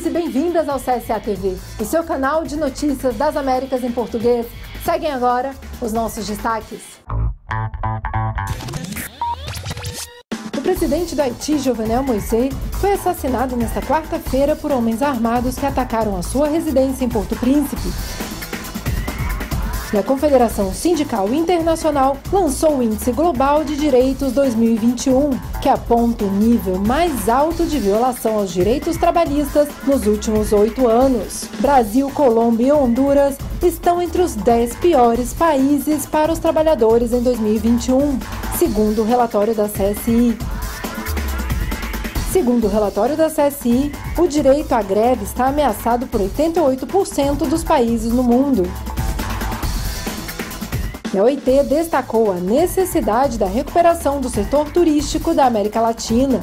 bem-vindos e bem-vindas ao CSA TV, o seu canal de notícias das Américas em português. Seguem agora os nossos destaques. O presidente do Haiti, Jovenel Moïse, foi assassinado nesta quarta-feira por homens armados que atacaram a sua residência em Porto Príncipe. E a Confederação Sindical Internacional lançou o Índice Global de Direitos 2021, que aponta o nível mais alto de violação aos direitos trabalhistas nos últimos 8 anos. Brasil, Colômbia e Honduras estão entre os 10 piores países para os trabalhadores em 2021, segundo o relatório da CSI. Segundo o relatório da CSI, o direito à greve está ameaçado por 88% dos países no mundo. E a OIT destacou a necessidade da recuperação do setor turístico da América Latina.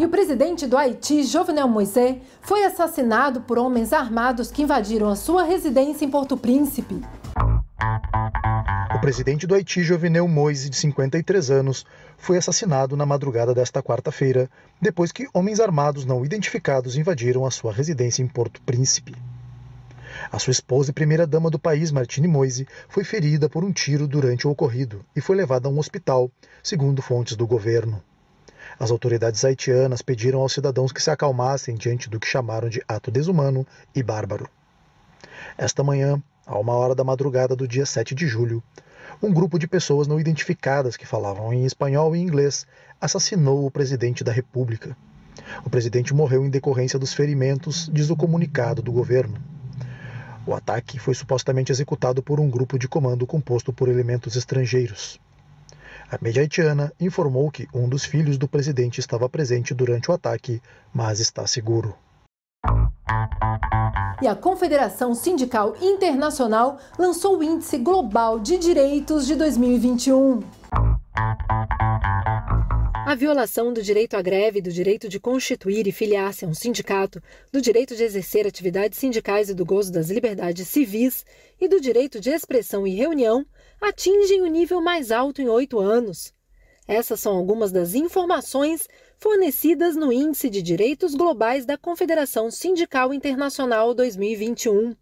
E o presidente do Haiti, Jovenel Moïse, foi assassinado por homens armados que invadiram a sua residência em Porto Príncipe. O presidente do Haiti, Jovenel Moïse, de 53 anos, foi assassinado na madrugada desta quarta-feira, depois que homens armados não identificados invadiram a sua residência em Porto Príncipe. A sua esposa e primeira-dama do país, Martine Moïse, foi ferida por um tiro durante o ocorrido e foi levada a um hospital, segundo fontes do governo. As autoridades haitianas pediram aos cidadãos que se acalmassem diante do que chamaram de ato desumano e bárbaro. Esta manhã, a 1h da madrugada do dia 7 de julho, um grupo de pessoas não identificadas que falavam em espanhol e inglês assassinou o presidente da República. O presidente morreu em decorrência dos ferimentos, diz o comunicado do governo. O ataque foi supostamente executado por um grupo de comando composto por elementos estrangeiros. A mídia haitiana informou que um dos filhos do presidente estava presente durante o ataque, mas está seguro. E a Confederação Sindical Internacional lançou o Índice Global de Direitos de 2021. A violação do direito à greve, do direito de constituir e filiar-se a um sindicato, do direito de exercer atividades sindicais e do gozo das liberdades civis e do direito de expressão e reunião atingem o nível mais alto em 8 anos. Essas são algumas das informações fornecidas no Índice de Direitos Globais da Confederação Sindical Internacional 2021.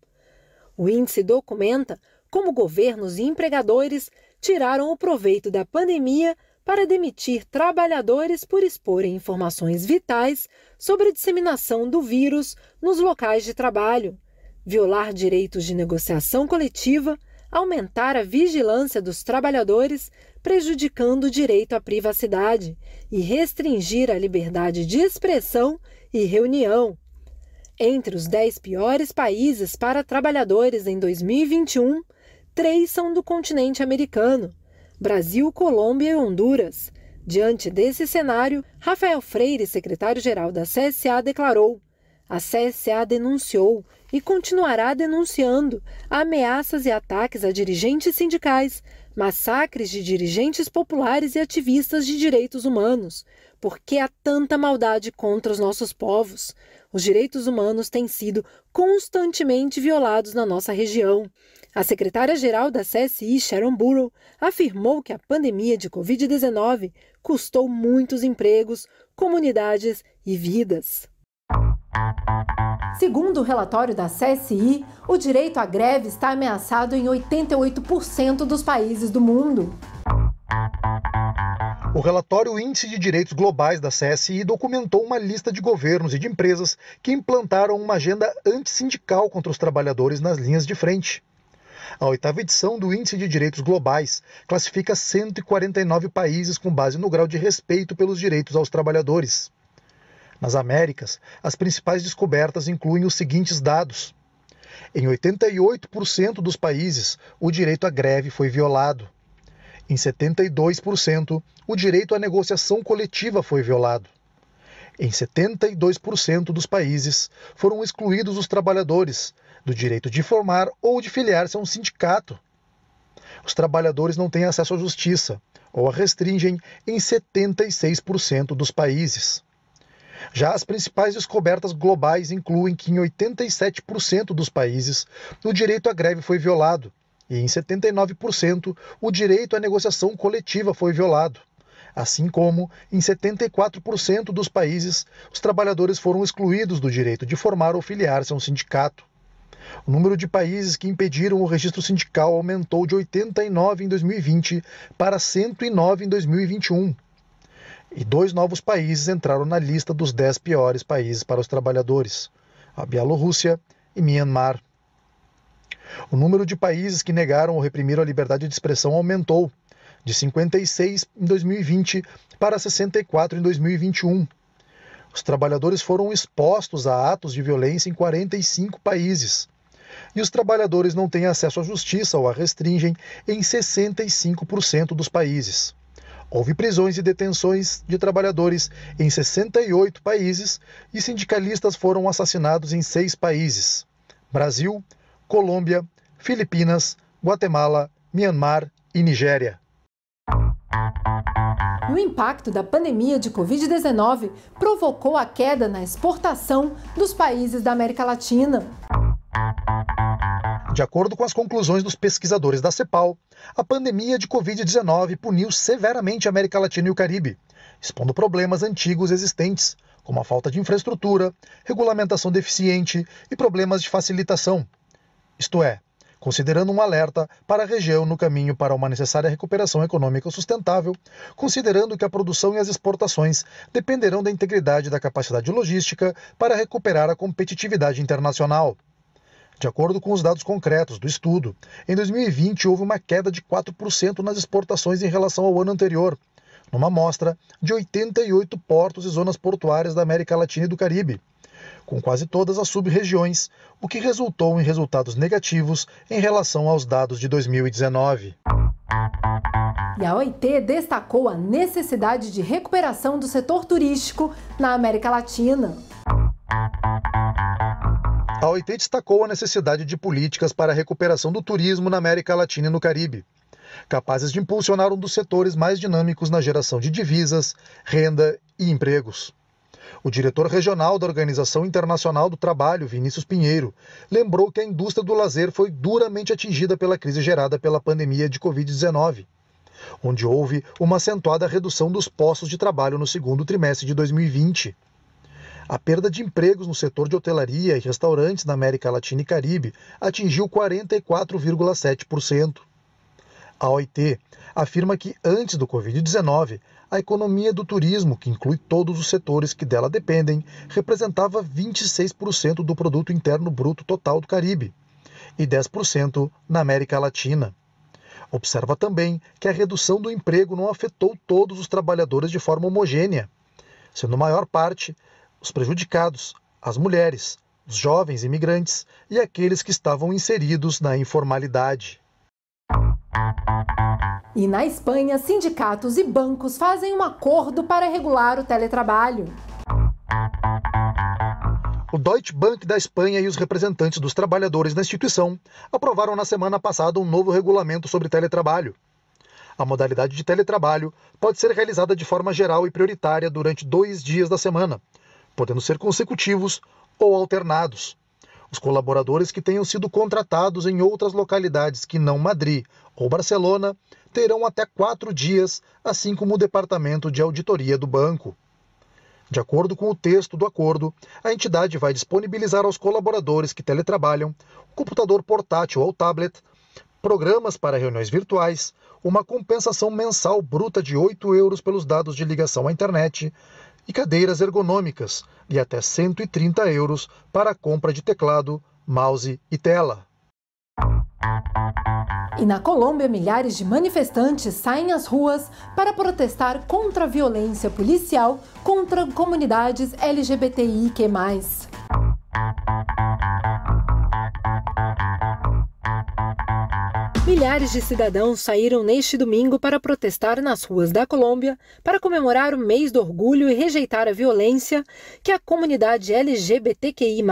O índice documenta como governos e empregadores tiraram o proveito da pandemia para demitir trabalhadores por exporem informações vitais sobre a disseminação do vírus nos locais de trabalho, violar direitos de negociação coletiva, aumentar a vigilância dos trabalhadores, prejudicando o direito à privacidade e restringir a liberdade de expressão e reunião. Entre os 10 piores países para trabalhadores em 2021, 3 são do continente americano: Brasil, Colômbia e Honduras. Diante desse cenário, Rafael Freire, secretário-geral da CSA, declarou: a CSA denunciou e continuará denunciando ameaças e ataques a dirigentes sindicais, massacres de dirigentes populares e ativistas de direitos humanos. Porque há tanta maldade contra os nossos povos? Os direitos humanos têm sido constantemente violados na nossa região. A secretária-geral da CSI, Sharon Burrow, afirmou que a pandemia de Covid-19 custou muitos empregos, comunidades e vidas. Segundo o relatório da CSI, o direito à greve está ameaçado em 88% dos países do mundo. O relatório Índice de Direitos Globais da CSI documentou uma lista de governos e de empresas que implantaram uma agenda antissindical contra os trabalhadores nas linhas de frente. A 8ª edição do Índice de Direitos Globais classifica 149 países com base no grau de respeito pelos direitos aos trabalhadores. Nas Américas, as principais descobertas incluem os seguintes dados. Em 88% dos países, o direito à greve foi violado. Em 72%, o direito à negociação coletiva foi violado. Em 72% dos países, foram excluídos os trabalhadores do direito de formar ou de filiar-se a um sindicato. Os trabalhadores não têm acesso à justiça, ou a restringem em 76% dos países. Já as principais descobertas globais incluem que em 87% dos países, o direito à greve foi violado, e em 79% o direito à negociação coletiva foi violado. assim como, em 74% dos países, os trabalhadores foram excluídos do direito de formar ou filiar-se a um sindicato. O número de países que impediram o registro sindical aumentou de 89 em 2020 para 109 em 2021. E 2 novos países entraram na lista dos 10 piores países para os trabalhadores: a Bielorrússia e Myanmar. O número de países que negaram ou reprimiram a liberdade de expressão aumentou, de 56 em 2020 para 64 em 2021. Os trabalhadores foram expostos a atos de violência em 45 países. E os trabalhadores não têm acesso à justiça ou a restringem em 65% dos países. Houve prisões e detenções de trabalhadores em 68 países e sindicalistas foram assassinados em 6 países: Brasil, Colômbia, Filipinas, Guatemala, Myanmar e Nigéria. O impacto da pandemia de Covid-19 provocou a queda na exportação dos países da América Latina. De acordo com as conclusões dos pesquisadores da CEPAL, a pandemia de Covid-19 puniu severamente a América Latina e o Caribe, expondo problemas antigos existentes, como a falta de infraestrutura, regulamentação deficiente e problemas de facilitação. Isto é, considerando um alerta para a região no caminho para uma necessária recuperação econômica sustentável, considerando que a produção e as exportações dependerão da integridade da capacidade logística para recuperar a competitividade internacional. De acordo com os dados concretos do estudo, em 2020 houve uma queda de 4% nas exportações em relação ao ano anterior, numa amostra de 88 portos e zonas portuárias da América Latina e do Caribe, com quase todas as sub-regiões, o que resultou em resultados negativos em relação aos dados de 2019. E a OIT destacou a necessidade de recuperação do setor turístico na América Latina. A OIT destacou a necessidade de políticas para a recuperação do turismo na América Latina e no Caribe, capazes de impulsionar um dos setores mais dinâmicos na geração de divisas, renda e empregos. O diretor regional da Organização Internacional do Trabalho, Vinícius Pinheiro, lembrou que a indústria do lazer foi duramente atingida pela crise gerada pela pandemia de Covid-19, onde houve uma acentuada redução dos postos de trabalho no segundo trimestre de 2020. A perda de empregos no setor de hotelaria e restaurantes na América Latina e Caribe atingiu 44,7%. A OIT afirma que, antes do Covid-19, a economia do turismo, que inclui todos os setores que dela dependem, representava 26% do produto interno bruto total do Caribe e 10% na América Latina. Observa também que a redução do emprego não afetou todos os trabalhadores de forma homogênea, sendo a maior parte os prejudicados, as mulheres, os jovens imigrantes e aqueles que estavam inseridos na informalidade. E na Espanha, sindicatos e bancos fazem um acordo para regular o teletrabalho. O Deutsche Bank da Espanha e os representantes dos trabalhadores da instituição aprovaram na semana passada um novo regulamento sobre teletrabalho. A modalidade de teletrabalho pode ser realizada de forma geral e prioritária durante 2 dias da semana, podendo ser consecutivos ou alternados. Os colaboradores que tenham sido contratados em outras localidades que não Madrid ou Barcelona terão até 4 dias, assim como o departamento de auditoria do banco. De acordo com o texto do acordo, a entidade vai disponibilizar aos colaboradores que teletrabalham um computador portátil ou tablet, programas para reuniões virtuais, uma compensação mensal bruta de 8 euros pelos dados de ligação à internet e cadeiras ergonômicas, e até 130 euros para a compra de teclado, mouse e tela. E na Colômbia, milhares de manifestantes saem às ruas para protestar contra a violência policial contra comunidades LGBTIQ+. Milhares de cidadãos saíram neste domingo para protestar nas ruas da Colômbia para comemorar o mês do orgulho e rejeitar a violência que a comunidade LGBTQI+,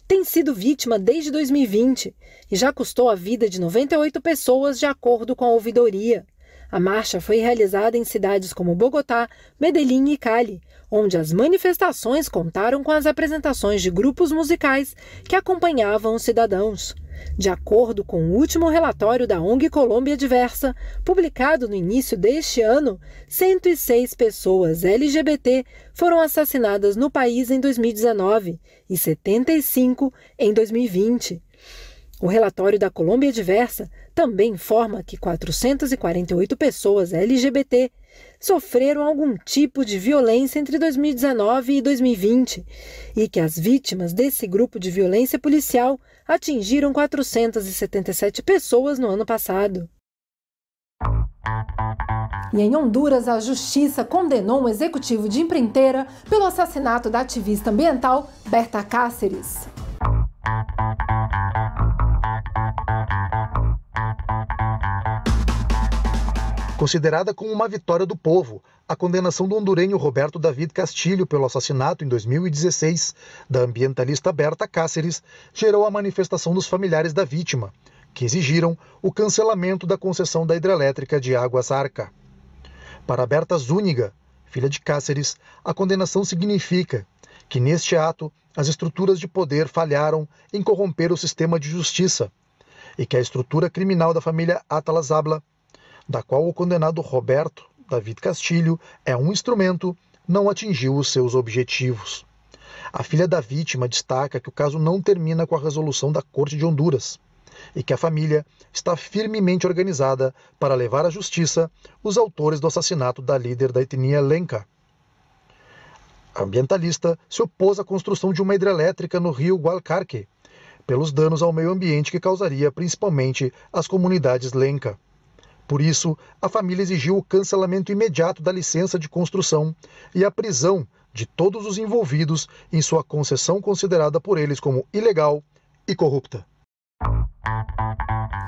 tem sido vítima desde 2020 e já custou a vida de 98 pessoas, de acordo com a ouvidoria. A marcha foi realizada em cidades como Bogotá, Medellín e Cali, onde as manifestações contaram com as apresentações de grupos musicais que acompanhavam os cidadãos. De acordo com o último relatório da ONG Colômbia Diversa, publicado no início deste ano, 106 pessoas LGBT foram assassinadas no país em 2019 e 75 em 2020. O relatório da Colômbia Diversa também informa que 448 pessoas LGBT sofreram algum tipo de violência entre 2019 e 2020 e que as vítimas desse grupo de violência policial atingiram 477 pessoas no ano passado. E em Honduras, a justiça condenou um executivo de empreiteira pelo assassinato da ativista ambiental Berta Cáceres. Considerada como uma vitória do povo, a condenação do hondurenho Roberto David Castilho pelo assassinato em 2016 da ambientalista Berta Cáceres gerou a manifestação dos familiares da vítima, que exigiram o cancelamento da concessão da hidrelétrica de Águas Arca. Para Berta Zúñiga, filha de Cáceres, a condenação significa que neste ato as estruturas de poder falharam em corromper o sistema de justiça e que a estrutura criminal da família Atalazabla, da qual o condenado Roberto David Castilho é um instrumento, não atingiu os seus objetivos. A filha da vítima destaca que o caso não termina com a resolução da Corte de Honduras e que a família está firmemente organizada para levar à justiça os autores do assassinato da líder da etnia Lenca. A ambientalista se opôs à construção de uma hidrelétrica no rio Gualcarque, pelos danos ao meio ambiente que causaria principalmente às comunidades Lenca. Por isso, a família exigiu o cancelamento imediato da licença de construção e a prisão de todos os envolvidos em sua concessão considerada por eles como ilegal e corrupta.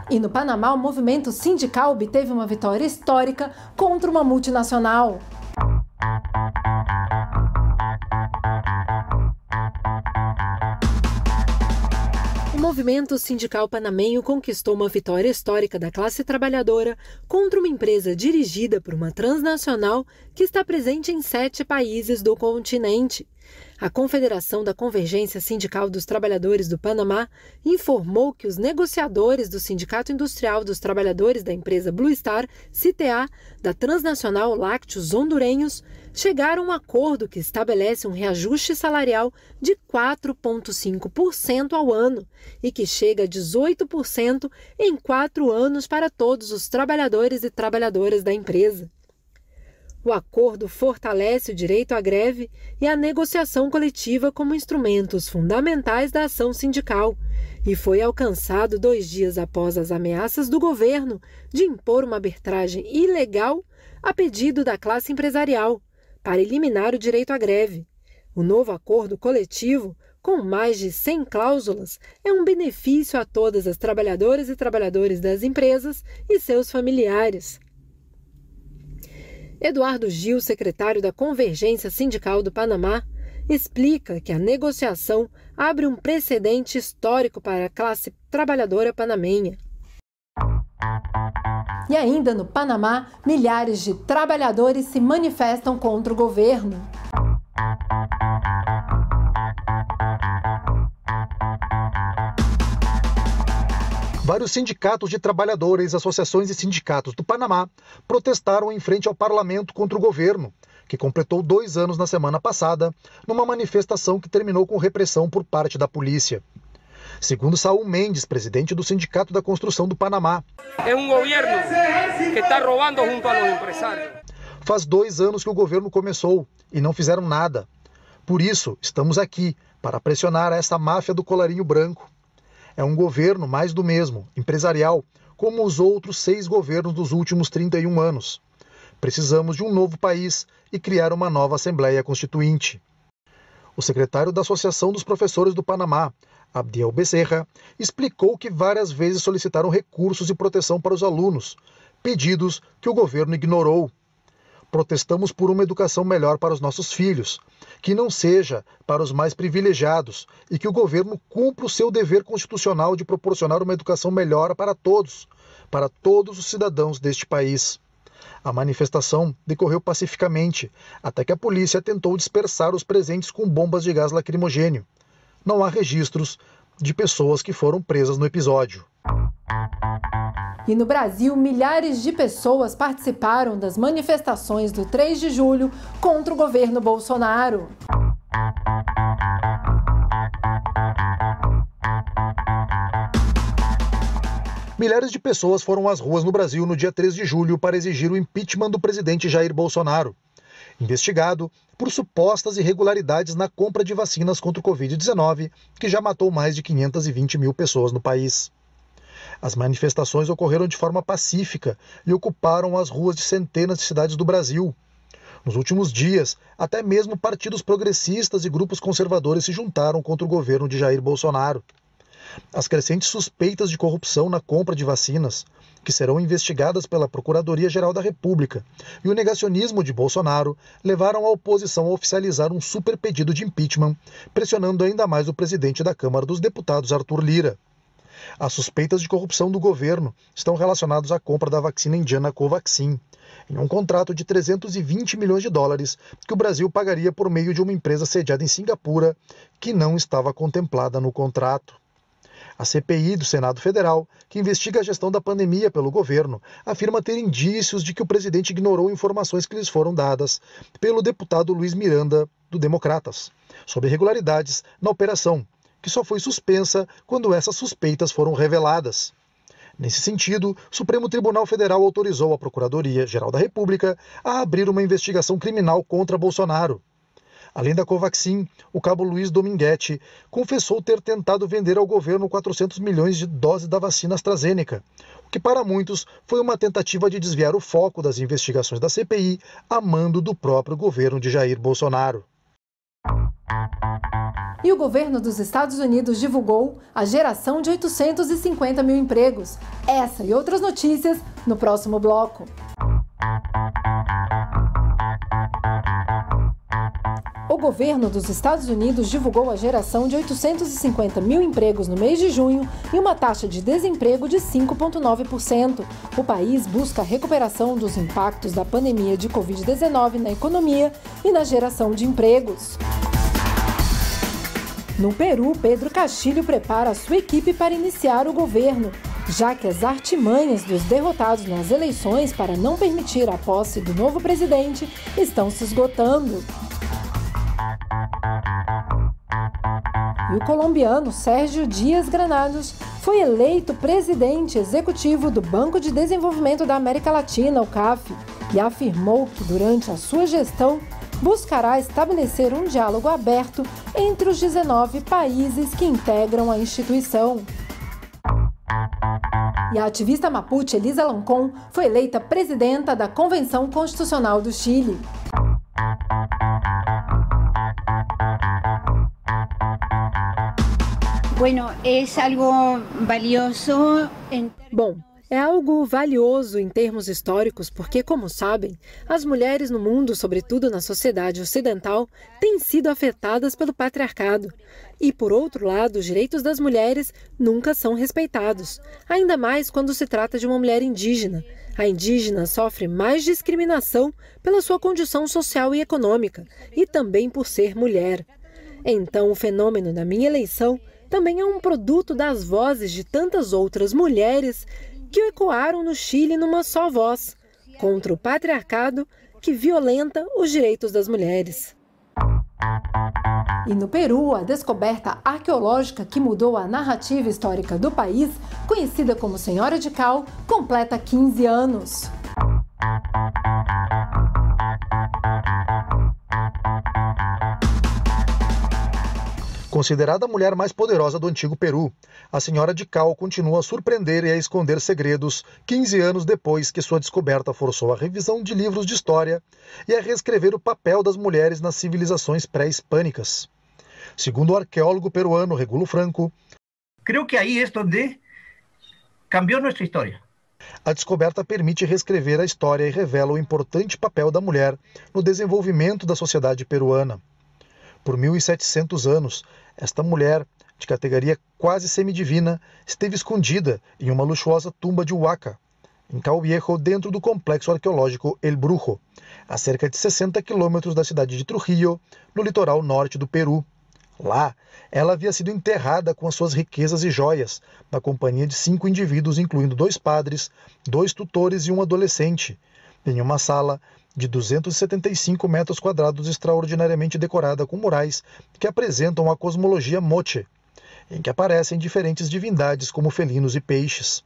E no Panamá, o movimento sindical obteve uma vitória histórica contra uma multinacional. O movimento sindical panamenho conquistou uma vitória histórica da classe trabalhadora contra uma empresa dirigida por uma transnacional que está presente em 7 países do continente. A Confederação da Convergência Sindical dos Trabalhadores do Panamá informou que os negociadores do Sindicato Industrial dos Trabalhadores da empresa Blue Star, CTA, da transnacional Lácteos Hondurenhos, chegaram a um acordo que estabelece um reajuste salarial de 4,5% ao ano e que chega a 18% em 4 anos para todos os trabalhadores e trabalhadoras da empresa. O acordo fortalece o direito à greve e a negociação coletiva como instrumentos fundamentais da ação sindical e foi alcançado 2 dias após as ameaças do governo de impor uma arbitragem ilegal a pedido da classe empresarial para eliminar o direito à greve. O novo acordo coletivo, com mais de 100 cláusulas, é um benefício a todas as trabalhadoras e trabalhadores das empresas e seus familiares. Eduardo Gil, secretário da Convergência Sindical do Panamá, explica que a negociação abre um precedente histórico para a classe trabalhadora panamenha. E ainda no Panamá, milhares de trabalhadores se manifestam contra o governo. Vários sindicatos de trabalhadores, associações e sindicatos do Panamá protestaram em frente ao parlamento contra o governo, que completou 2 anos na semana passada, numa manifestação que terminou com repressão por parte da polícia. Segundo Saúl Mendes, presidente do Sindicato da Construção do Panamá, é um governo que está roubando junto a los empresários. Faz 2 anos que o governo começou e não fizeram nada. Por isso, estamos aqui para pressionar essa máfia do colarinho branco. É um governo mais do mesmo, empresarial, como os outros 6 governos dos últimos 31 anos. Precisamos de um novo país e criar uma nova Assembleia Constituinte. O secretário da Associação dos Professores do Panamá, Abdiel Becerra, explicou que várias vezes solicitaram recursos e proteção para os alunos, pedidos que o governo ignorou. Protestamos por uma educação melhor para os nossos filhos, que não seja para os mais privilegiados e que o governo cumpra o seu dever constitucional de proporcionar uma educação melhor para todos os cidadãos deste país. A manifestação decorreu pacificamente, até que a polícia tentou dispersar os presentes com bombas de gás lacrimogênio. Não há registros de pessoas que foram presas no episódio. E no Brasil, milhares de pessoas participaram das manifestações do 3 de julho contra o governo Bolsonaro. Milhares de pessoas foram às ruas no Brasil no dia 3 de julho para exigir o impeachment do presidente Jair Bolsonaro, investigado por supostas irregularidades na compra de vacinas contra o Covid-19, que já matou mais de 520 mil pessoas no país. As manifestações ocorreram de forma pacífica e ocuparam as ruas de centenas de cidades do Brasil. Nos últimos dias, até mesmo partidos progressistas e grupos conservadores se juntaram contra o governo de Jair Bolsonaro. As crescentes suspeitas de corrupção na compra de vacinas, que serão investigadas pela Procuradoria-Geral da República, e o negacionismo de Bolsonaro levaram a oposição a oficializar um super pedido de impeachment, pressionando ainda mais o presidente da Câmara dos Deputados, Arthur Lira. As suspeitas de corrupção do governo estão relacionadas à compra da vacina indiana Covaxin, em um contrato de 320 milhões de dólares que o Brasil pagaria por meio de uma empresa sediada em Singapura, que não estava contemplada no contrato. A CPI do Senado Federal, que investiga a gestão da pandemia pelo governo, afirma ter indícios de que o presidente ignorou informações que lhes foram dadas pelo deputado Luiz Miranda, do Democratas, sobre irregularidades na operação, que só foi suspensa quando essas suspeitas foram reveladas. Nesse sentido, o Supremo Tribunal Federal autorizou a Procuradoria-Geral da República a abrir uma investigação criminal contra Bolsonaro. Além da Covaxin, o cabo Luiz Dominguete confessou ter tentado vender ao governo 400 milhões de doses da vacina AstraZeneca, o que para muitos foi uma tentativa de desviar o foco das investigações da CPI a mando do próprio governo de Jair Bolsonaro. E o governo dos Estados Unidos divulgou a geração de 850 mil empregos. Essa e outras notícias no próximo bloco. O governo dos Estados Unidos divulgou a geração de 850 mil empregos no mês de junho e uma taxa de desemprego de 5,9%. O país busca a recuperação dos impactos da pandemia de Covid-19 na economia e na geração de empregos. No Peru, Pedro Castillo prepara a sua equipe para iniciar o governo, já que as artimanhas dos derrotados nas eleições para não permitir a posse do novo presidente estão se esgotando. E o colombiano Sérgio Díaz Granados foi eleito presidente executivo do Banco de Desenvolvimento da América Latina, o CAF, e afirmou que durante a sua gestão buscará estabelecer um diálogo aberto entre os 19 países que integram a instituição. E a ativista mapuche Elisa Loncón foi eleita presidenta da Convenção Constitucional do Chile. Bom, é algo valioso em termos históricos porque, como sabem, as mulheres no mundo, sobretudo na sociedade ocidental, têm sido afetadas pelo patriarcado. E, por outro lado, os direitos das mulheres nunca são respeitados, ainda mais quando se trata de uma mulher indígena. A indígena sofre mais discriminação pela sua condição social e econômica, e também por ser mulher. Então, o fenômeno da minha eleição também é um produto das vozes de tantas outras mulheres que ecoaram no Chile numa só voz, contra o patriarcado que violenta os direitos das mulheres. E no Peru, a descoberta arqueológica que mudou a narrativa histórica do país, conhecida como Senhora de Cal, completa 15 anos. Considerada a mulher mais poderosa do antigo Peru, a Senhora de Cal continua a surpreender e a esconder segredos 15 anos depois que sua descoberta forçou a revisão de livros de história e a reescrever o papel das mulheres nas civilizações pré-hispânicas. Segundo o arqueólogo peruano Regulo Franco, creo que aí é onde cambiou nossa história. A descoberta permite reescrever a história e revela o importante papel da mulher no desenvolvimento da sociedade peruana. Por 1.700 anos, esta mulher, de categoria quase semidivina, esteve escondida em uma luxuosa tumba de Huaca, em Cal Viejo, dentro do complexo arqueológico El Brujo, a cerca de 60 quilômetros da cidade de Trujillo, no litoral norte do Peru. Lá, ela havia sido enterrada com as suas riquezas e joias, na companhia de 5 indivíduos, incluindo 2 padres, 2 tutores e um adolescente, em uma sala de 275 metros quadrados extraordinariamente decorada com murais que apresentam a cosmologia Moche, em que aparecem diferentes divindades como felinos e peixes.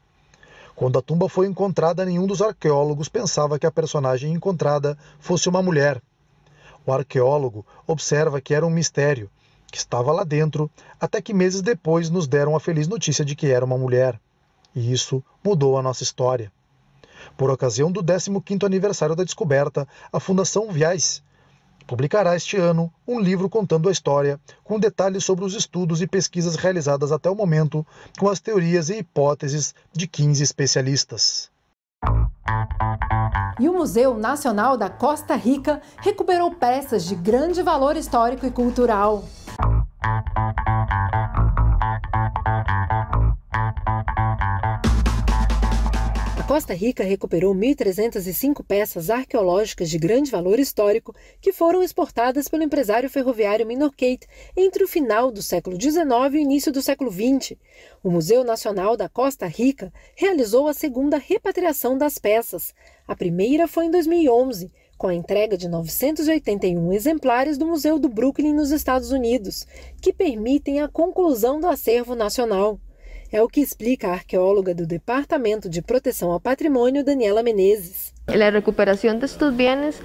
Quando a tumba foi encontrada, nenhum dos arqueólogos pensava que a personagem encontrada fosse uma mulher. O arqueólogo observa que era um mistério, que estava lá dentro, até que meses depois nos deram a feliz notícia de que era uma mulher. E isso mudou a nossa história. Por ocasião do 15º aniversário da descoberta, a Fundação Viais publicará este ano um livro contando a história, com detalhes sobre os estudos e pesquisas realizadas até o momento, com as teorias e hipóteses de 15 especialistas. E o Museu Nacional da Costa Rica recuperou peças de grande valor histórico e cultural. A Costa Rica recuperou 1.305 peças arqueológicas de grande valor histórico que foram exportadas pelo empresário ferroviário Minor Keith entre o final do século XIX e o início do século XX. O Museu Nacional da Costa Rica realizou a segunda repatriação das peças. A primeira foi em 2011, com a entrega de 981 exemplares do Museu do Brooklyn, nos Estados Unidos, que permitem a conclusão do acervo nacional. É o que explica a arqueóloga do Departamento de Proteção ao Patrimônio, Daniela Menezes. A recuperação destes bens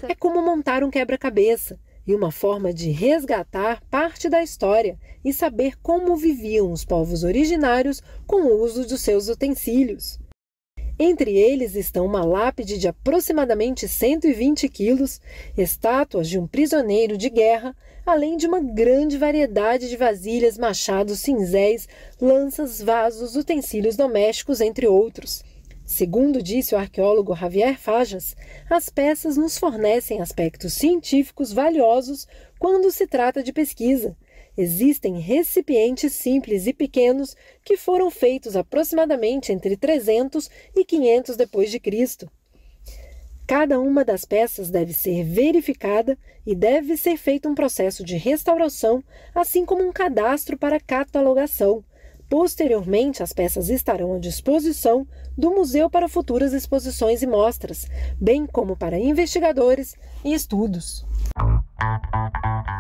é como montar um quebra-cabeça e uma forma de resgatar parte da história e saber como viviam os povos originários com o uso dos seus utensílios. Entre eles estão uma lápide de aproximadamente 120 quilos, estátuas de um prisioneiro de guerra, além de uma grande variedade de vasilhas, machados, cinzéis, lanças, vasos, utensílios domésticos, entre outros. Segundo disse o arqueólogo Javier Fajas, as peças nos fornecem aspectos científicos valiosos quando se trata de pesquisa. Existem recipientes simples e pequenos que foram feitos aproximadamente entre 300 e 500 d.C. Cada uma das peças deve ser verificada e deve ser feito um processo de restauração, assim como um cadastro para catalogação. Posteriormente, as peças estarão à disposição do museu para futuras exposições e mostras, bem como para investigadores e estudos.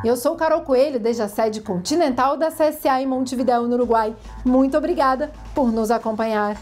Eu sou Carol Coelho, desde a sede continental da CSA em Montevidéu, no Uruguai. Muito obrigada por nos acompanhar.